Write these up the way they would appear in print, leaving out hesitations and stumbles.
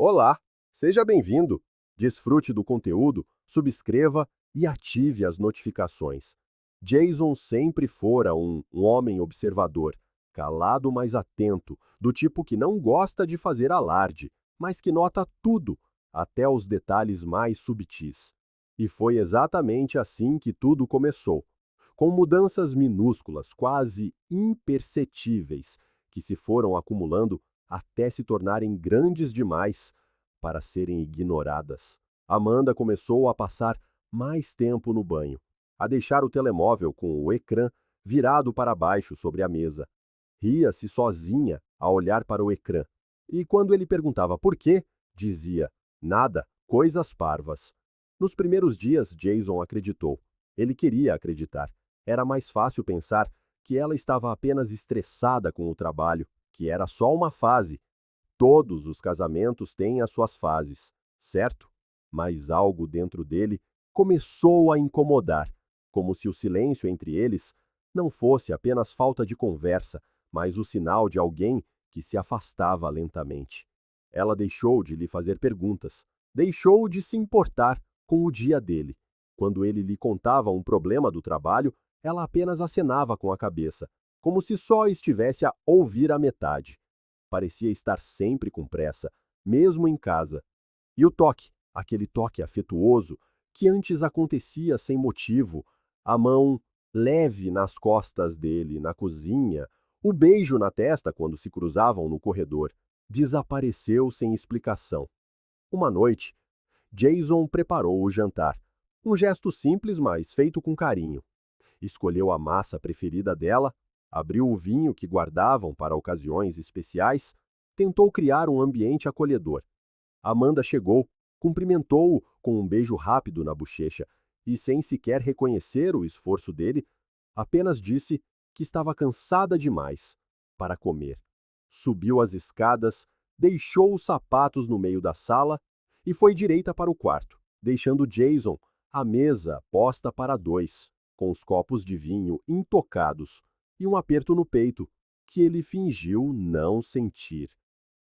Olá, seja bem-vindo. Desfrute do conteúdo, subscreva e ative as notificações. Jason sempre fora um homem observador, calado mas atento, do tipo que não gosta de fazer alarde, mas que nota tudo, até os detalhes mais subtis. E foi exatamente assim que tudo começou, com mudanças minúsculas, quase imperceptíveis, que se foram acumulando até se tornarem grandes demais para serem ignoradas. Amanda começou a passar mais tempo no banho, a deixar o telemóvel com o ecrã virado para baixo sobre a mesa. Ria-se sozinha a olhar para o ecrã. E quando ele perguntava por quê, dizia: nada, coisas parvas. Nos primeiros dias, Jason acreditou. Ele queria acreditar. Era mais fácil pensar que ela estava apenas estressada com o trabalho, que era só uma fase. Todos os casamentos têm as suas fases, certo? Mas algo dentro dele começou a incomodar, como se o silêncio entre eles não fosse apenas falta de conversa, mas o sinal de alguém que se afastava lentamente. Ela deixou de lhe fazer perguntas, deixou de se importar com o dia dele. Quando ele lhe contava um problema do trabalho, ela apenas acenava com a cabeça, como se só estivesse a ouvir a metade. Parecia estar sempre com pressa, mesmo em casa. E o toque, aquele toque afetuoso, que antes acontecia sem motivo, a mão leve nas costas dele, na cozinha, o beijo na testa quando se cruzavam no corredor, desapareceu sem explicação. Uma noite, Jason preparou o jantar. Um gesto simples, mas feito com carinho. Escolheu a massa preferida dela, abriu o vinho que guardavam para ocasiões especiais, tentou criar um ambiente acolhedor. Amanda chegou, cumprimentou-o com um beijo rápido na bochecha e, sem sequer reconhecer o esforço dele, apenas disse que estava cansada demais para comer. Subiu as escadas, deixou os sapatos no meio da sala e foi direita para o quarto, deixando Jason à mesa posta para dois, com os copos de vinho intocados e um aperto no peito que ele fingiu não sentir.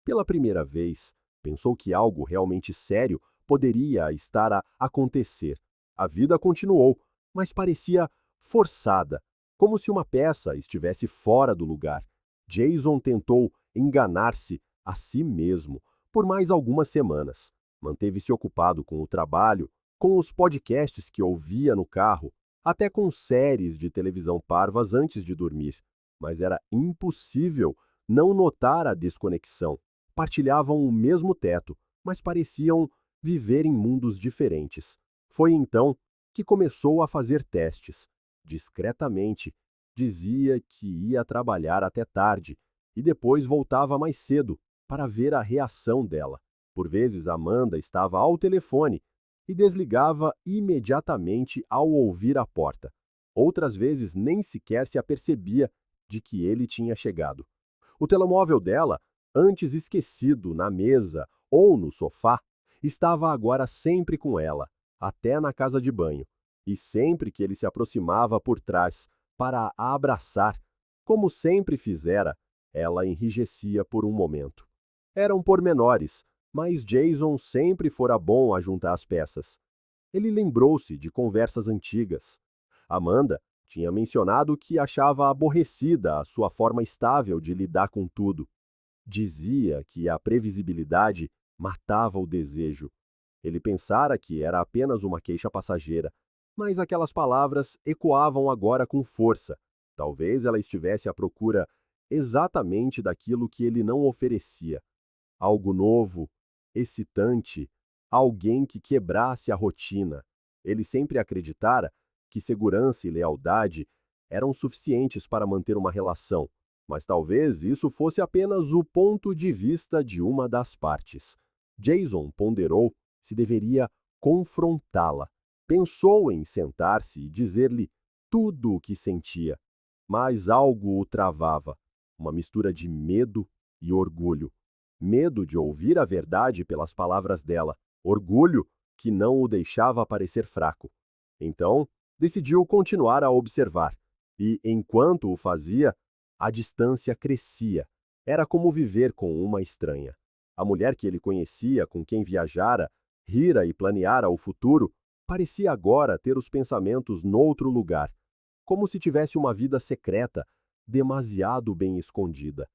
Pela primeira vez, pensou que algo realmente sério poderia estar a acontecer. A vida continuou, mas parecia forçada, como se uma peça estivesse fora do lugar. Jason tentou enganar-se a si mesmo por mais algumas semanas. Manteve-se ocupado com o trabalho, com os podcasts que ouvia no carro, até com séries de televisão parvas antes de dormir. Mas era impossível não notar a desconexão. Partilhavam o mesmo teto, mas pareciam viver em mundos diferentes. Foi então que começou a fazer testes. Discretamente, dizia que ia trabalhar até tarde e depois voltava mais cedo para ver a reação dela. Por vezes, Amanda estava ao telefone e desligava imediatamente ao ouvir a porta. Outras vezes, nem sequer se apercebia de que ele tinha chegado. O telemóvel dela, antes esquecido na mesa ou no sofá, estava agora sempre com ela, até na casa de banho, e sempre que ele se aproximava por trás para a abraçar, como sempre fizera, ela enrijecia por um momento. Eram pormenores, mas Jason sempre fora bom a juntar as peças. Ele lembrou-se de conversas antigas. Amanda tinha mencionado que achava aborrecida a sua forma estável de lidar com tudo. Dizia que a previsibilidade matava o desejo. Ele pensara que era apenas uma queixa passageira, mas aquelas palavras ecoavam agora com força. Talvez ela estivesse à procura exatamente daquilo que ele não oferecia. Algo novo, excitante, alguém que quebrasse a rotina. Ele sempre acreditara que segurança e lealdade eram suficientes para manter uma relação, mas talvez isso fosse apenas o ponto de vista de uma das partes. Jason ponderou se deveria confrontá-la. Pensou em sentar-se e dizer-lhe tudo o que sentia, mas algo o travava, uma mistura de medo e orgulho. Medo de ouvir a verdade pelas palavras dela, orgulho que não o deixava parecer fraco. Então, decidiu continuar a observar, e, enquanto o fazia, a distância crescia. Era como viver com uma estranha. A mulher que ele conhecia, com quem viajara, rira e planeara o futuro, parecia agora ter os pensamentos noutro lugar, como se tivesse uma vida secreta, demasiado bem escondida.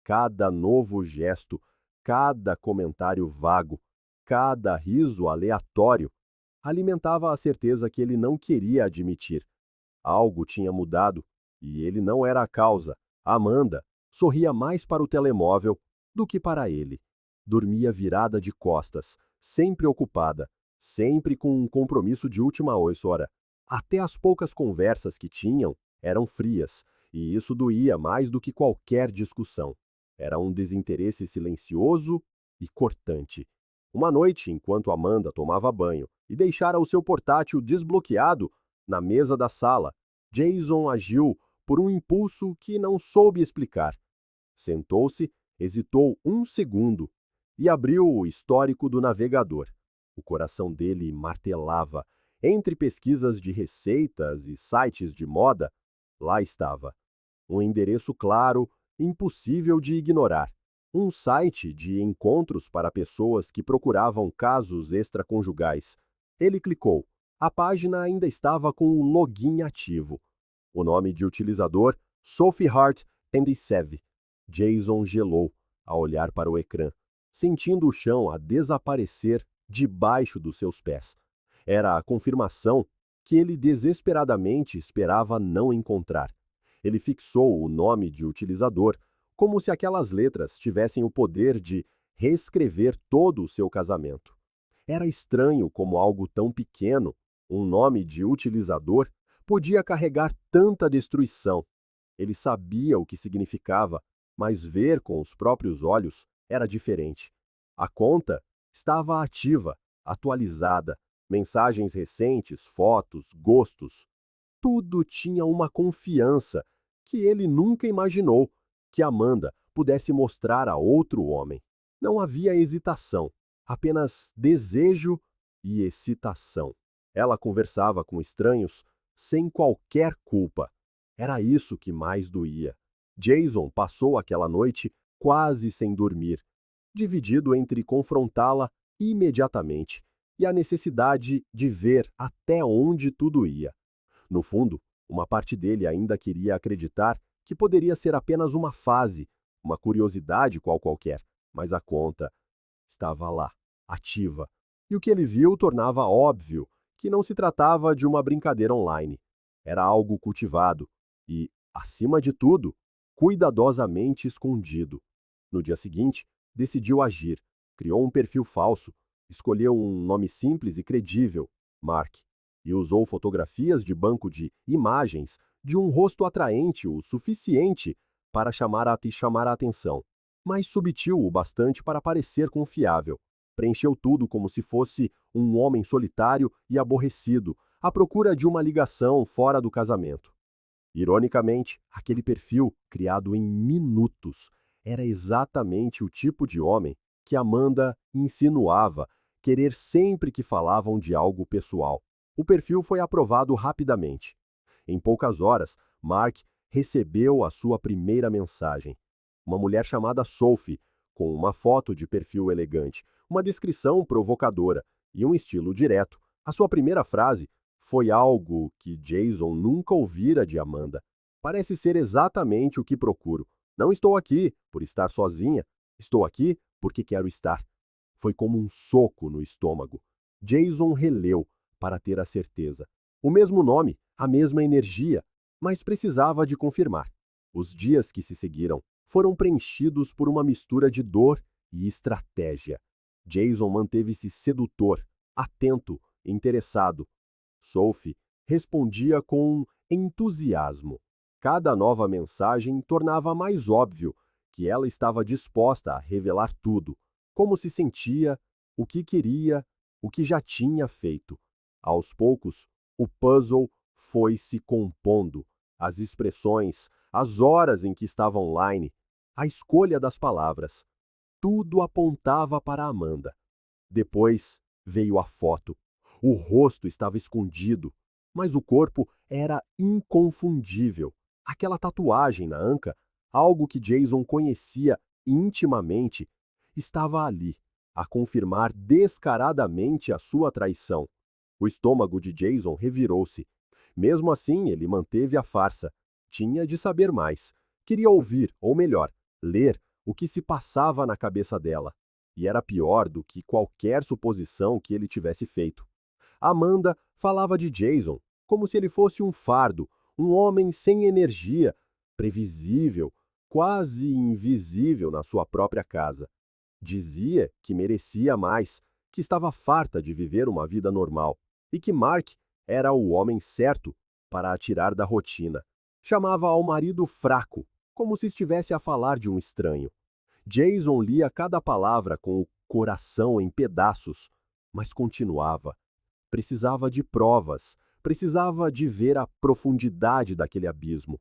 Cada novo gesto, cada comentário vago, cada riso aleatório, alimentava a certeza que ele não queria admitir. Algo tinha mudado, e ele não era a causa. Amanda sorria mais para o telemóvel do que para ele. Dormia virada de costas, sempre ocupada, sempre com um compromisso de última hora. Até as poucas conversas que tinham eram frias, e isso doía mais do que qualquer discussão. Era um desinteresse silencioso e cortante. Uma noite, enquanto Amanda tomava banho e deixara o seu portátil desbloqueado na mesa da sala, Jason agiu por um impulso que não soube explicar. Sentou-se, hesitou um segundo e abriu o histórico do navegador. O coração dele martelava. Entre pesquisas de receitas e sites de moda, lá estava. Um endereço claro, impossível de ignorar. Um site de encontros para pessoas que procuravam casos extraconjugais. Ele clicou. A página ainda estava com o login ativo. O nome de utilizador, Sophie Hart Tendisev. Jason gelou ao olhar para o ecrã, sentindo o chão a desaparecer debaixo dos seus pés. Era a confirmação que ele desesperadamente esperava não encontrar. Ele fixou o nome de utilizador, como se aquelas letras tivessem o poder de reescrever todo o seu casamento. Era estranho como algo tão pequeno, um nome de utilizador, podia carregar tanta destruição. Ele sabia o que significava, mas ver com os próprios olhos era diferente. A conta estava ativa, atualizada, mensagens recentes, fotos, gostos. Tudo tinha uma confiança que ele nunca imaginou que Amanda pudesse mostrar a outro homem. Não havia hesitação, apenas desejo e excitação. Ela conversava com estranhos sem qualquer culpa. Era isso que mais doía. Jason passou aquela noite quase sem dormir, dividido entre confrontá-la imediatamente e a necessidade de ver até onde tudo ia. No fundo, uma parte dele ainda queria acreditar que poderia ser apenas uma fase, uma curiosidade qualquer, mas a conta estava lá, ativa. E o que ele viu tornava óbvio que não se tratava de uma brincadeira online. Era algo cultivado e, acima de tudo, cuidadosamente escondido. No dia seguinte, decidiu agir. Criou um perfil falso, escolheu um nome simples e credível, Mark, e usou fotografias de banco de imagens de um rosto atraente o suficiente para chamar a atenção, mas subtil o bastante para parecer confiável. Preencheu tudo como se fosse um homem solitário e aborrecido, à procura de uma ligação fora do casamento. Ironicamente, aquele perfil, criado em minutos, era exatamente o tipo de homem que Amanda insinuava querer sempre que falavam de algo pessoal. O perfil foi aprovado rapidamente. Em poucas horas, Mark recebeu a sua primeira mensagem. Uma mulher chamada Sophie, com uma foto de perfil elegante, uma descrição provocadora e um estilo direto. A sua primeira frase foi algo que Jason nunca ouvira de Amanda. Parece ser exatamente o que procuro. Não estou aqui por estar sozinha. Estou aqui porque quero estar. Foi como um soco no estômago. Jason releu para ter a certeza. O mesmo nome, a mesma energia, mas precisava de confirmar. Os dias que se seguiram foram preenchidos por uma mistura de dor e estratégia. Jason manteve-se sedutor, atento, interessado. Sophie respondia com entusiasmo. Cada nova mensagem tornava mais óbvio que ela estava disposta a revelar tudo, como se sentia, o que queria, o que já tinha feito. Aos poucos, o puzzle foi se compondo. As expressões, as horas em que estava online, a escolha das palavras. Tudo apontava para Amanda. Depois veio a foto. O rosto estava escondido, mas o corpo era inconfundível. Aquela tatuagem na anca, algo que Jason conhecia intimamente estava ali, a confirmar descaradamente a sua traição. O estômago de Jason revirou-se. Mesmo assim, ele manteve a farsa. Tinha de saber mais. Queria ouvir, ou melhor, ler o que se passava na cabeça dela. E era pior do que qualquer suposição que ele tivesse feito. Amanda falava de Jason como se ele fosse um fardo, um homem sem energia, previsível, quase invisível na sua própria casa. Dizia que merecia mais, que estava farta de viver uma vida normal e que Mark era o homem certo para a tirar da rotina. Chamava ao marido fraco, como se estivesse a falar de um estranho. Jason lia cada palavra com o coração em pedaços, mas continuava. Precisava de provas, precisava de ver a profundidade daquele abismo.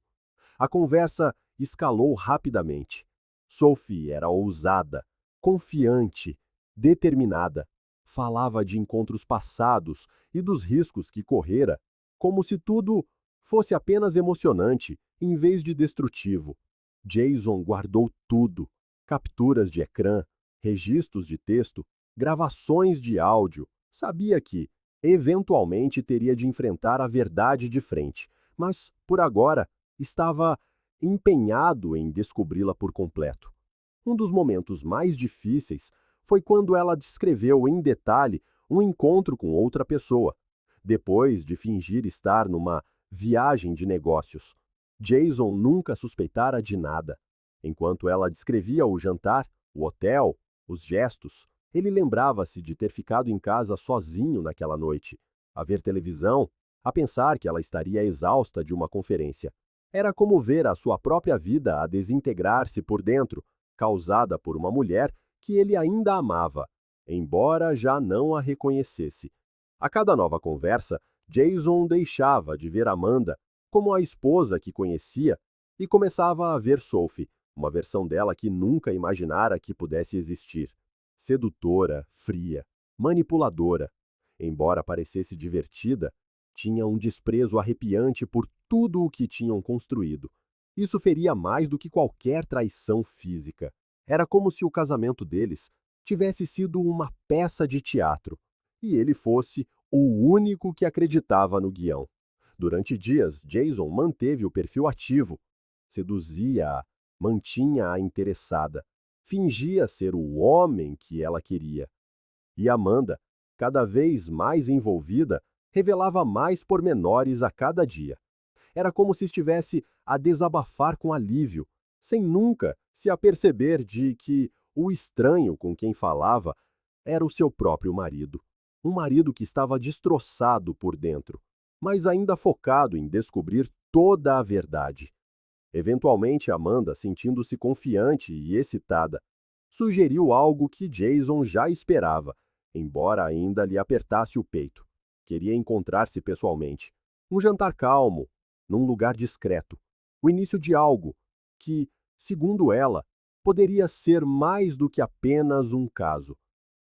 A conversa escalou rapidamente. Sophie era ousada, confiante, determinada. Falava de encontros passados e dos riscos que correra, como se tudo fosse apenas emocionante, em vez de destrutivo. Jason guardou tudo: capturas de ecrã, registros de texto, gravações de áudio. Sabia que, eventualmente, teria de enfrentar a verdade de frente, mas, por agora, estava empenhado em descobri-la por completo. Um dos momentos mais difíceis foi quando ela descreveu em detalhe um encontro com outra pessoa, depois de fingir estar numa viagem de negócios. Jason nunca suspeitara de nada. Enquanto ela descrevia o jantar, o hotel, os gestos, ele lembrava-se de ter ficado em casa sozinho naquela noite, a ver televisão, a pensar que ela estaria exausta de uma conferência. Era como ver a sua própria vida a desintegrar-se por dentro, causada por uma mulher que ele ainda amava, embora já não a reconhecesse. A cada nova conversa, Jason deixava de ver Amanda como a esposa que conhecia e começava a ver Sophie, uma versão dela que nunca imaginara que pudesse existir. Sedutora, fria, manipuladora. Embora parecesse divertida, tinha um desprezo arrepiante por tudo o que tinham construído. Isso feria mais do que qualquer traição física. Era como se o casamento deles tivesse sido uma peça de teatro, e ele fosse o único que acreditava no guião. Durante dias, Jason manteve o perfil ativo, seduzia-a, mantinha-a interessada, fingia ser o homem que ela queria. E Amanda, cada vez mais envolvida, revelava mais pormenores a cada dia. Era como se estivesse a desabafar com alívio, sem nunca se aperceber de que o estranho com quem falava era o seu próprio marido. Um marido que estava destroçado por dentro, mas ainda focado em descobrir toda a verdade. Eventualmente, Amanda, sentindo-se confiante e excitada, sugeriu algo que Jason já esperava, embora ainda lhe apertasse o peito. Queria encontrar-se pessoalmente. Um jantar calmo, num lugar discreto. O início de algo que, segundo ela, poderia ser mais do que apenas um caso.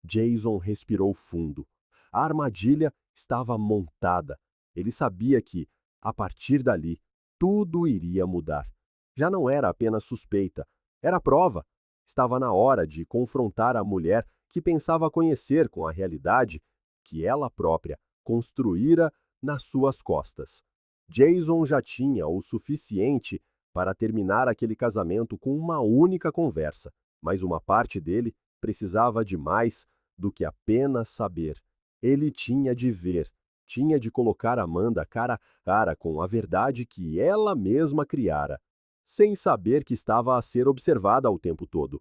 Jason respirou fundo. A armadilha estava montada. Ele sabia que, a partir dali, tudo iria mudar. Já não era apenas suspeita, era prova. Estava na hora de confrontar a mulher que pensava conhecer com a realidade que ela própria construíra nas suas costas. Jason já tinha o suficiente para terminar aquele casamento com uma única conversa, mas uma parte dele precisava de mais do que apenas saber. Ele tinha de ver, tinha de colocar Amanda cara a cara com a verdade que ela mesma criara, sem saber que estava a ser observada o tempo todo.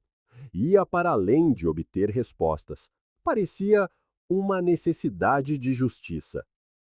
Ia para além de obter respostas. Parecia uma necessidade de justiça.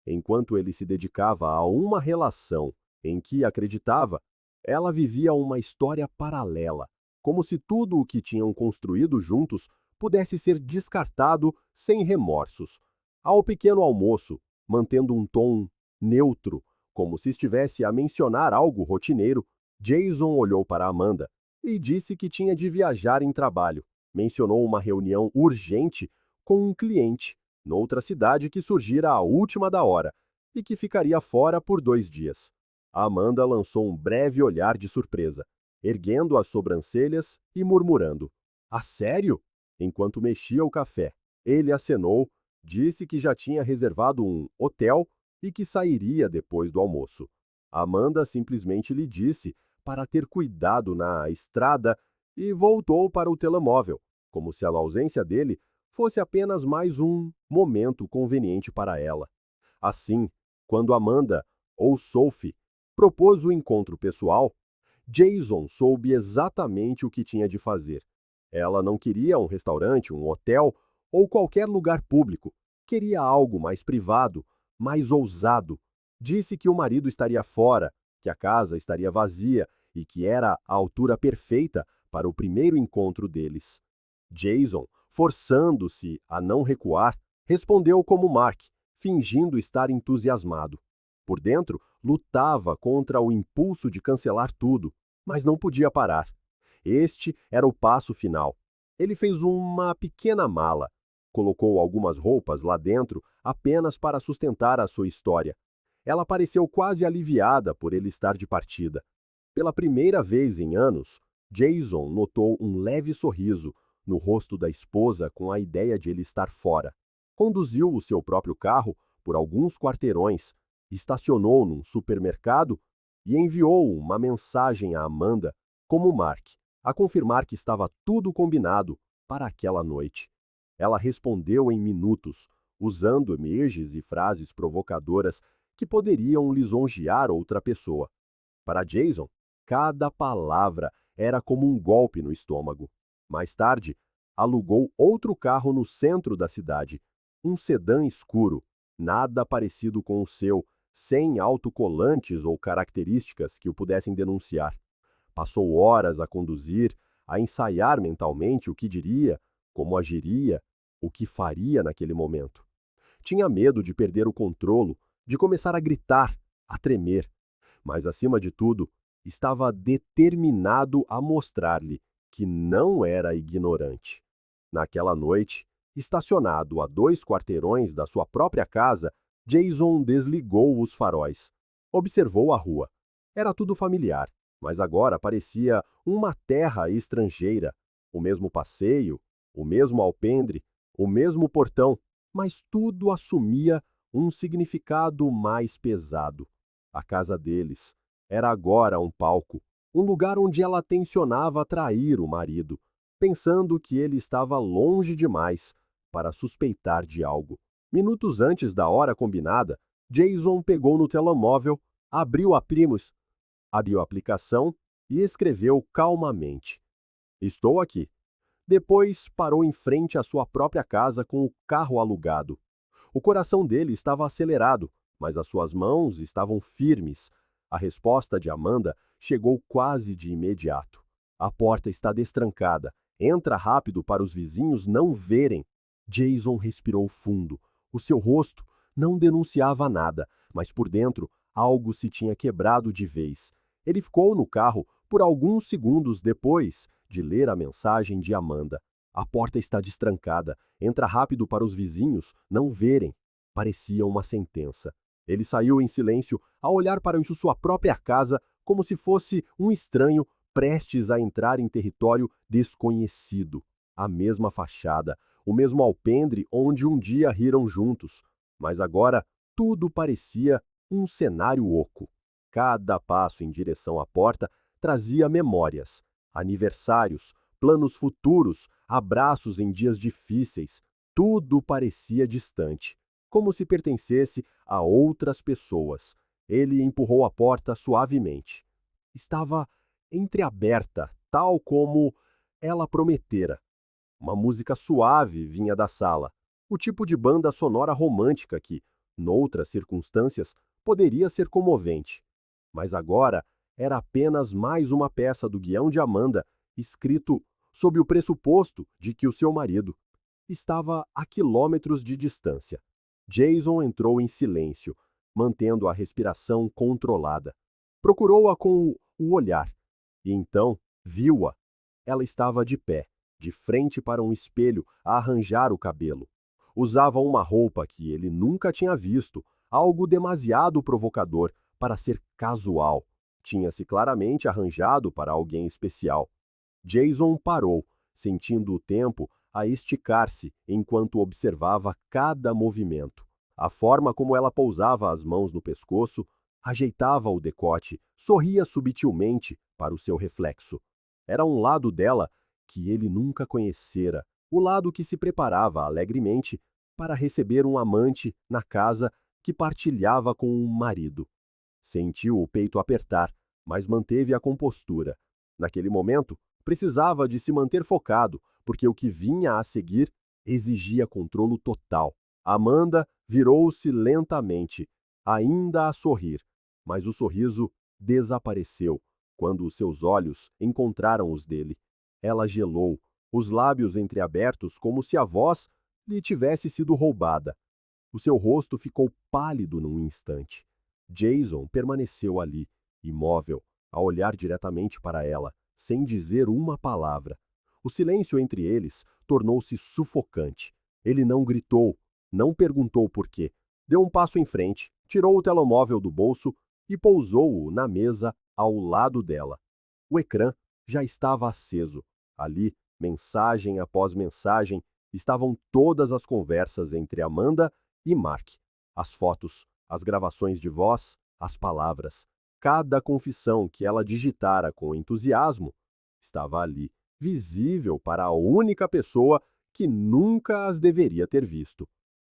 Enquanto ele se dedicava a uma relação em que acreditava, ela vivia uma história paralela, como se tudo o que tinham construído juntos pudesse ser descartado sem remorsos. Ao pequeno almoço, mantendo um tom neutro, como se estivesse a mencionar algo rotineiro, Jason olhou para Amanda e disse que tinha de viajar em trabalho. Mencionou uma reunião urgente com um cliente, noutra cidade que surgira à última da hora e que ficaria fora por 2 dias. Amanda lançou um breve olhar de surpresa, erguendo as sobrancelhas e murmurando: "Ah, sério? enquanto mexia o café. Ele acenou, disse que já tinha reservado um hotel e que sairia depois do almoço. Amanda simplesmente lhe disse para ter cuidado na estrada e voltou para o telemóvel, como se a ausência dele fosse apenas mais um momento conveniente para ela. Assim, quando Amanda, ou Sophie, propôs o encontro pessoal, Jason soube exatamente o que tinha de fazer. Ela não queria um restaurante, um hotel ou qualquer lugar público. Queria algo mais privado, mais ousado. Disse que o marido estaria fora, que a casa estaria vazia e que era a altura perfeita para o primeiro encontro deles. Jason, forçando-se a não recuar, respondeu como Mark, fingindo estar entusiasmado. Por dentro, lutava contra o impulso de cancelar tudo, mas não podia parar. Este era o passo final. Ele fez uma pequena mala. Colocou algumas roupas lá dentro apenas para sustentar a sua história. Ela pareceu quase aliviada por ele estar de partida. Pela primeira vez em anos, Jason notou um leve sorriso no rosto da esposa com a ideia de ele estar fora. Conduziu o seu próprio carro por alguns quarteirões, estacionou num supermercado e enviou uma mensagem a Amanda, como Mark, a confirmar que estava tudo combinado para aquela noite. Ela respondeu em minutos, usando emojis e frases provocadoras que poderiam lisonjear outra pessoa. Para Jason, cada palavra era como um golpe no estômago. Mais tarde, alugou outro carro no centro da cidade, um sedã escuro, nada parecido com o seu, sem autocolantes ou características que o pudessem denunciar. Passou horas a conduzir, a ensaiar mentalmente o que diria, como agiria, o que faria naquele momento. Tinha medo de perder o controlo, de começar a gritar, a tremer. Mas, acima de tudo, estava determinado a mostrar-lhe que não era ignorante. Naquela noite, estacionado a 2 quarteirões da sua própria casa, Jason desligou os faróis. Observou a rua. Era tudo familiar, mas agora parecia uma terra estrangeira. O mesmo passeio, o mesmo alpendre, o mesmo portão, mas tudo assumia um significado mais pesado. A casa deles era agora um palco, um lugar onde ela tencionava atrair o marido, pensando que ele estava longe demais para suspeitar de algo. Minutos antes da hora combinada, Jason pegou no telemóvel, abriu a Primus, abriu a aplicação e escreveu calmamente: "Estou aqui." Depois parou em frente à sua própria casa com o carro alugado. O coração dele estava acelerado, mas as suas mãos estavam firmes. A resposta de Amanda chegou quase de imediato. "A porta está destrancada. Entra rápido para os vizinhos não verem." Jason respirou fundo. O seu rosto não denunciava nada, mas por dentro algo se tinha quebrado de vez. Ele ficou no carro por alguns segundos depois de ler a mensagem de Amanda. "A porta está destrancada. Entra rápido para os vizinhos não verem." Parecia uma sentença. Ele saiu em silêncio a olhar para sua própria casa como se fosse um estranho prestes a entrar em território desconhecido. A mesma fachada, o mesmo alpendre onde um dia riram juntos. Mas agora tudo parecia um cenário oco. Cada passo em direção à porta trazia memórias, aniversários, planos futuros, abraços em dias difíceis. Tudo parecia distante, como se pertencesse a outras pessoas. Ele empurrou a porta suavemente. Estava entreaberta, tal como ela prometera. Uma música suave vinha da sala, o tipo de banda sonora romântica que, noutras circunstâncias, poderia ser comovente. Mas agora era apenas mais uma peça do guião de Amanda, escrito sob o pressuposto de que o seu marido estava a quilômetros de distância. Jason entrou em silêncio, mantendo a respiração controlada. Procurou-a com o olhar, e então viu-a. Ela estava de pé, de frente para um espelho, a arranjar o cabelo. Usava uma roupa que ele nunca tinha visto, algo demasiado provocador para ser casual. Tinha-se claramente arranjado para alguém especial. Jason parou, sentindo o tempo a esticar-se enquanto observava cada movimento. A forma como ela pousava as mãos no pescoço, ajeitava o decote, sorria sutilmente para o seu reflexo. Era um lado dela que ele nunca conhecera, o lado que se preparava alegremente para receber um amante na casa que partilhava com um marido. Sentiu o peito apertar, mas manteve a compostura. Naquele momento, precisava de se manter focado, porque o que vinha a seguir exigia controle total. Amanda virou-se lentamente, ainda a sorrir, mas o sorriso desapareceu quando os seus olhos encontraram os dele. Ela gelou, os lábios entreabertos como se a voz lhe tivesse sido roubada. O seu rosto ficou pálido num instante. Jason permaneceu ali, imóvel, a olhar diretamente para ela, sem dizer uma palavra. O silêncio entre eles tornou-se sufocante. Ele não gritou, não perguntou por quê. Deu um passo em frente, tirou o telemóvel do bolso e pousou-o na mesa ao lado dela. O ecrã já estava aceso. Ali, mensagem após mensagem, estavam todas as conversas entre Amanda e Mark. As fotos, as gravações de voz, as palavras. Cada confissão que ela digitara com entusiasmo estava ali, visível para a única pessoa que nunca as deveria ter visto.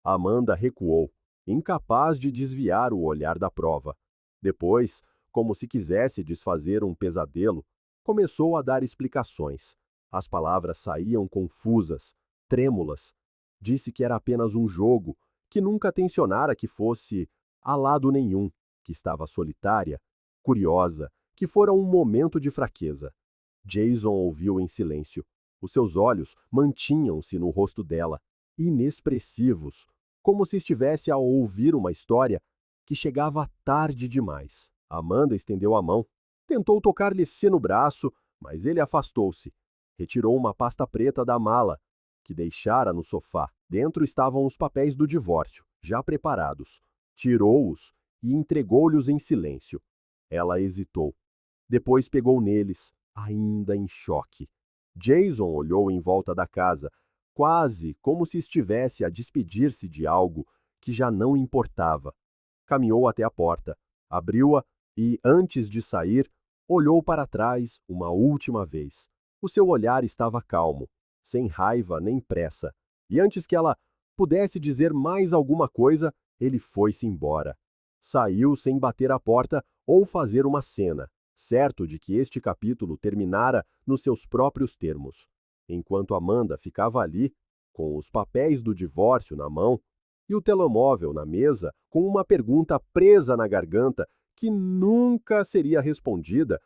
Amanda recuou, incapaz de desviar o olhar da prova. Depois, como se quisesse desfazer um pesadelo, começou a dar explicações. As palavras saíam confusas, trêmulas. Disse que era apenas um jogo, que nunca tencionara que fosse a lado nenhum, que estava solitária, curiosa, que fora um momento de fraqueza. Jason ouviu em silêncio. Os seus olhos mantinham-se no rosto dela, inexpressivos, como se estivesse a ouvir uma história que chegava tarde demais. Amanda estendeu a mão, tentou tocar-lhe no braço, mas ele afastou-se. Retirou uma pasta preta da mala, que deixara no sofá. Dentro estavam os papéis do divórcio, já preparados. Tirou-os e entregou-lhes em silêncio. Ela hesitou. Depois pegou neles, ainda em choque. Jason olhou em volta da casa, quase como se estivesse a despedir-se de algo que já não importava. Caminhou até a porta, abriu-a e, antes de sair, olhou para trás uma última vez. O seu olhar estava calmo, sem raiva nem pressa, e antes que ela pudesse dizer mais alguma coisa, ele foi-se embora. Saiu sem bater a porta ou fazer uma cena, certo de que este capítulo terminara nos seus próprios termos. Enquanto Amanda ficava ali, com os papéis do divórcio na mão e o telemóvel na mesa, com uma pergunta presa na garganta que nunca seria respondida,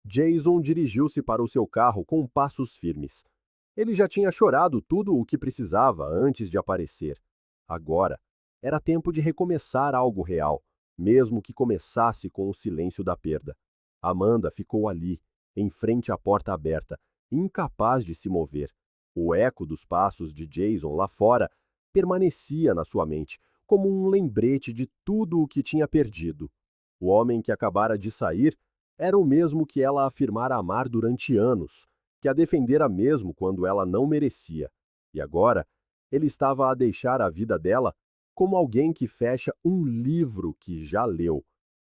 Jason dirigiu-se para o seu carro com passos firmes. Ele já tinha chorado tudo o que precisava antes de aparecer. Agora, era tempo de recomeçar algo real, mesmo que começasse com o silêncio da perda. Amanda ficou ali, em frente à porta aberta, incapaz de se mover. O eco dos passos de Jason lá fora permanecia na sua mente, como um lembrete de tudo o que tinha perdido. O homem que acabara de sair era o mesmo que ela afirmara amar durante anos, que a defendera mesmo quando ela não merecia. E agora, ele estava a deixar a vida dela como alguém que fecha um livro que já leu,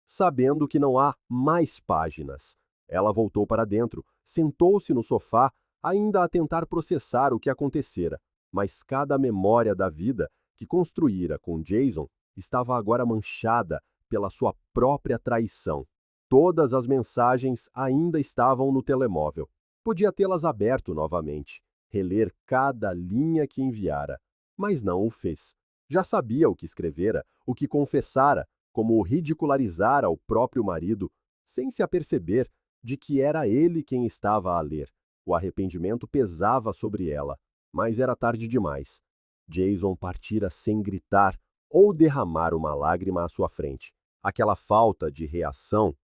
sabendo que não há mais páginas. Ela voltou para dentro, sentou-se no sofá, ainda a tentar processar o que acontecera, mas cada memória da vida que construíra com Jason estava agora manchada pela sua própria traição. Todas as mensagens ainda estavam no telemóvel. Podia tê-las aberto novamente, reler cada linha que enviara, mas não o fez. Já sabia o que escrevera, o que confessara, como ridicularizara o próprio marido, sem se aperceber de que era ele quem estava a ler. O arrependimento pesava sobre ela, mas era tarde demais. Jason partira sem gritar ou derramar uma lágrima à sua frente. Aquela falta de reação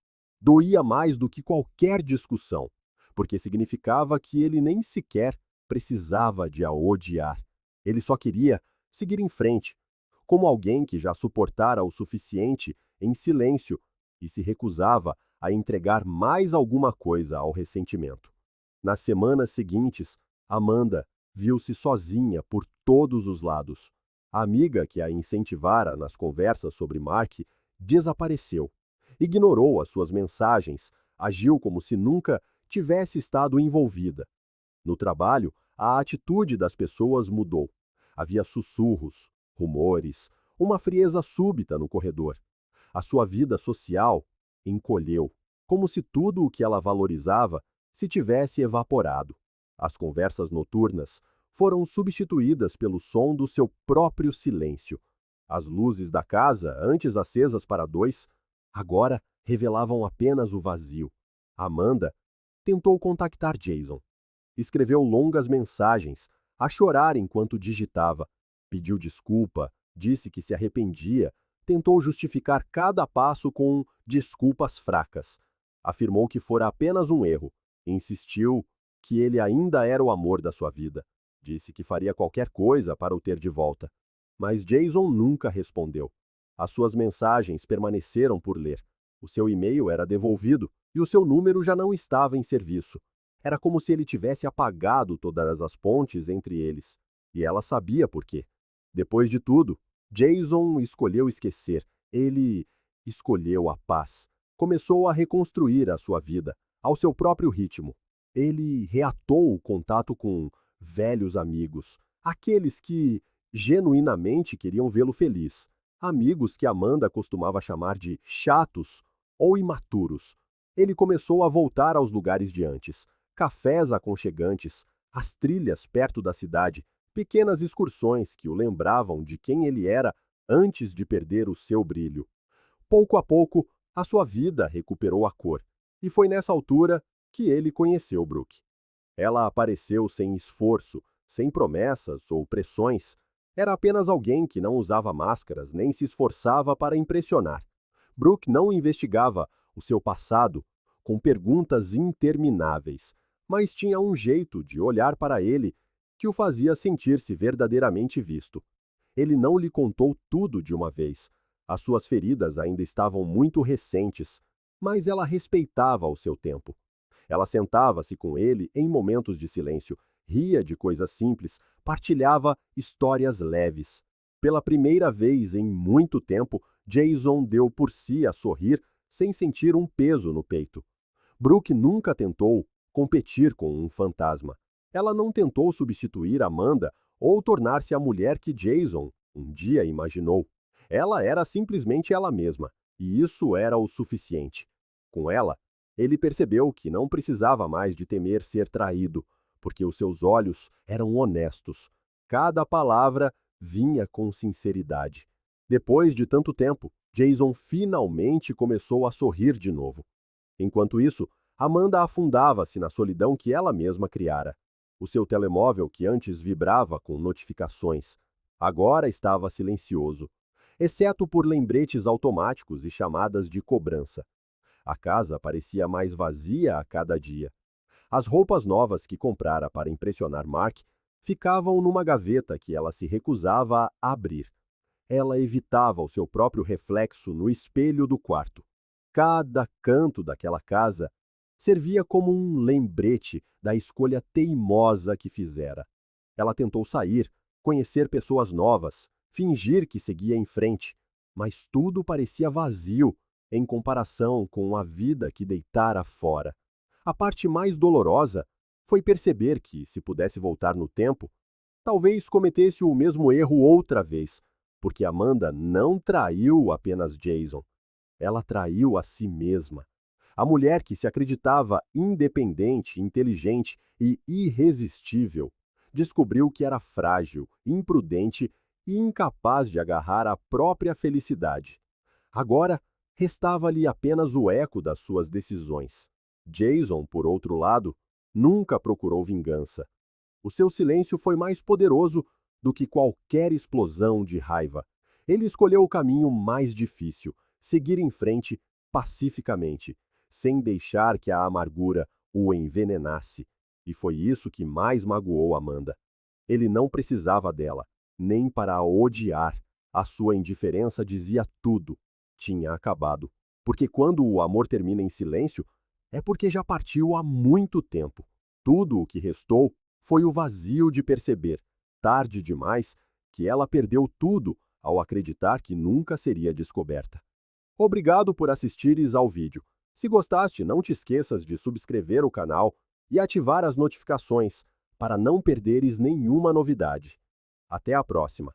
doía mais do que qualquer discussão, porque significava que ele nem sequer precisava de a odiar. Ele só queria seguir em frente, como alguém que já suportara o suficiente em silêncio e se recusava a entregar mais alguma coisa ao ressentimento. Nas semanas seguintes, Amanda Viu-se sozinha por todos os lados. A amiga que a incentivara nas conversas sobre Mark desapareceu. Ignorou as suas mensagens, agiu como se nunca tivesse estado envolvida. No trabalho, a atitude das pessoas mudou. Havia sussurros, rumores, uma frieza súbita no corredor. A sua vida social encolheu, como se tudo o que ela valorizava se tivesse evaporado. As conversas noturnas foram substituídas pelo som do seu próprio silêncio. As luzes da casa, antes acesas para dois, agora revelavam apenas o vazio. Amanda tentou contactar Jason. Escreveu longas mensagens, a chorar enquanto digitava. Pediu desculpa, disse que se arrependia, tentou justificar cada passo com desculpas fracas. Afirmou que fora apenas um erro. Insistiu que ele ainda era o amor da sua vida. Disse que faria qualquer coisa para o ter de volta. Mas Jason nunca respondeu. As suas mensagens permaneceram por ler. O seu e-mail era devolvido e o seu número já não estava em serviço. Era como se ele tivesse apagado todas as pontes entre eles. E ela sabia por quê. Depois de tudo, Jason escolheu esquecer. Ele escolheu a paz. Começou a reconstruir a sua vida, ao seu próprio ritmo. Ele reatou o contato com velhos amigos, aqueles que genuinamente queriam vê-lo feliz. Amigos que Amanda costumava chamar de chatos ou imaturos. Ele começou a voltar aos lugares de antes. Cafés aconchegantes, as trilhas perto da cidade, pequenas excursões que o lembravam de quem ele era antes de perder o seu brilho. Pouco a pouco, a sua vida recuperou a cor, e foi nessa altura que ele conheceu Brooke. Ela apareceu sem esforço, sem promessas ou pressões. Era apenas alguém que não usava máscaras nem se esforçava para impressionar. Brooke não investigava o seu passado com perguntas intermináveis, mas tinha um jeito de olhar para ele que o fazia sentir-se verdadeiramente visto. Ele não lhe contou tudo de uma vez. As suas feridas ainda estavam muito recentes, mas ela respeitava o seu tempo. Ela sentava-se com ele em momentos de silêncio, ria de coisas simples, partilhava histórias leves. Pela primeira vez em muito tempo, Jason deu por si a sorrir sem sentir um peso no peito. Brooke nunca tentou competir com um fantasma. Ela não tentou substituir Amanda ou tornar-se a mulher que Jason um dia imaginou. Ela era simplesmente ela mesma, e isso era o suficiente. Com ela, ele percebeu que não precisava mais de temer ser traído, porque os seus olhos eram honestos. Cada palavra vinha com sinceridade. Depois de tanto tempo, Jason finalmente começou a sorrir de novo. Enquanto isso, Amanda afundava-se na solidão que ela mesma criara. O seu telemóvel, que antes vibrava com notificações, agora estava silencioso, exceto por lembretes automáticos e chamadas de cobrança. A casa parecia mais vazia a cada dia. As roupas novas que comprara para impressionar Mark ficavam numa gaveta que ela se recusava a abrir. Ela evitava o seu próprio reflexo no espelho do quarto. Cada canto daquela casa servia como um lembrete da escolha teimosa que fizera. Ela tentou sair, conhecer pessoas novas, fingir que seguia em frente, mas tudo parecia vazio em comparação com a vida que deitara fora. A parte mais dolorosa foi perceber que, se pudesse voltar no tempo, talvez cometesse o mesmo erro outra vez, porque Amanda não traiu apenas Jason. Ela traiu a si mesma. A mulher que se acreditava independente, inteligente e irresistível descobriu que era frágil, imprudente e incapaz de agarrar a própria felicidade. Agora, restava-lhe apenas o eco das suas decisões. Jason, por outro lado, nunca procurou vingança. O seu silêncio foi mais poderoso do que qualquer explosão de raiva. Ele escolheu o caminho mais difícil, seguir em frente pacificamente, sem deixar que a amargura o envenenasse. E foi isso que mais magoou Amanda. Ele não precisava dela, nem para a odiar. A sua indiferença dizia tudo. Tinha acabado. Porque quando o amor termina em silêncio, é porque já partiu há muito tempo. Tudo o que restou foi o vazio de perceber, tarde demais, que ela perdeu tudo ao acreditar que nunca seria descoberta. Obrigado por assistires ao vídeo. Se gostaste, não te esqueças de subscrever o canal e ativar as notificações para não perderes nenhuma novidade. Até a próxima!